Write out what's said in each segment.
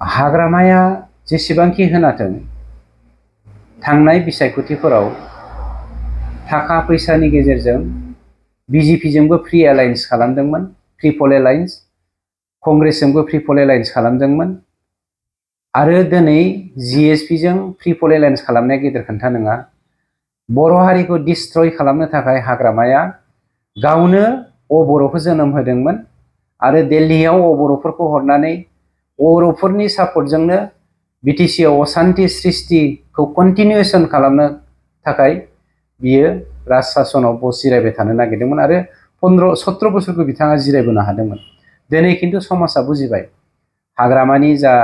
हाग्रामाया जेसेबांखि होनाथों थांनाय बिसायख'थिफोराव थाखा फैसानि गेजेरजों बिजेपिजोंबो फ्रि एलायन्स खालामदोंमोन, फ्रि पल एलायन्स, कंग्रेसजोंबो फ्रि पल एलायन्स खालामदोंमोन आरो दिनै जिएसपिजों फ्रि पल एलायन्स खालामनाया गेदेर खोथा नङा। बर' हारिखौ डिस्ट्रय खालामनो थाखाय हाग्रामाया गावनो बर'खौ जोनोम होदोंमोन आरो दिल्लीयाव बर'फोरखौ हरनानै बर'फोरनि सापर्टजोंनो बिटिसिआव असान्ति सृष्टिखौ कन्टिनिउएसन खालामनो थाखाय बियो राज सासनाव जिरायबाय थानो नागिरदोंमोन आरो 17 बोसोरखौ बिथाङा जिरायबोनो हादोंमोन। दिनै खिन्थु समाजा बुजिबाय हाग्रामानि जा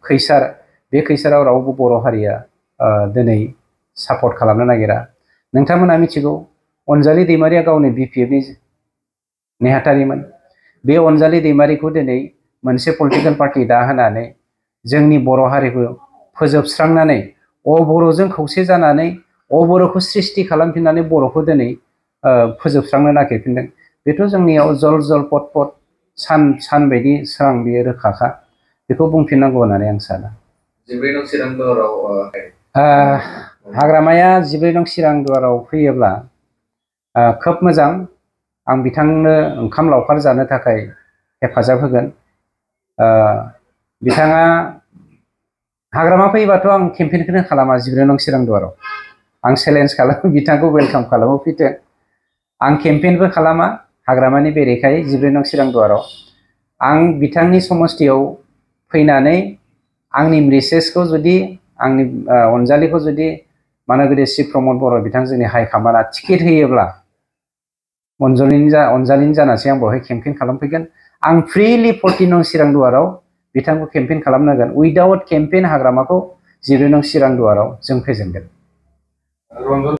खैसार, बे खैसाराव रावबो बर' हारिया दिनै सापर्ट खालामनो नागिरा। नोंथांमोना मिथिगौ अनजालि दैमारिया गावनि बिपिएफनि नेहाथारिमोन। बे अनजालि दैमारिखौ दिनै मोनसे पलिटिकेल पार्टि दाहोनानै जोंनि बर' हारिखौ फोजोबस्रांनानै बर'जों खौसे जानानै बर'खौ सृष्टि खालामफिननानै बर'खौ दिनै फोजोबस्रांनो नागिरफिनदों। बेथ' जोंनियाव जल जल पट पट सान बायदि स्रां, बेयो रोखाखा। बेखौ बुंफिननांगौ होननानै आं साना। 14 नं चिरां दुवाराव हाग्रामाया 14 नं चिरां दुवाराव फैयोब्ला खोब मोजां। आं बिथांनो ओंखाम लावखार जानो थाखाय हेफाजाब होगोन। बिथाङा हाग्रामा फैबाथ' आं केम्पेइनखौनो खालामा 14 नं चिरां दुवाराव। आं चेलेन्ज खालामो, बिथांखौ वेलकाम खालामो, फैथों। आं केम्पेइनबो खालामा हाग्रामानि बेरेखायै 14 नं चिरां दुवाराव। आं बिथांनि समस्थियाव फैनानै आंनि मेसेजखौ जुदि आंनि अनजालिखौ जुदि मानगोरि शिब प्रमद बर' बिथां जोंनि हाइकमान्डआ टिकेट होयोब्ला अनजालिनि जानासै आं बेवहाय केम्पेइन खालामफैगोन। आं फ्रिलि 14 नं चिरां दुवाराव बिथांखौ केम्पेइन खालामनांगोन। उइदाउट केम्पेइन हाग्रामाखौ 14 नं चिरां दुवाराव जों फेजेनगोन।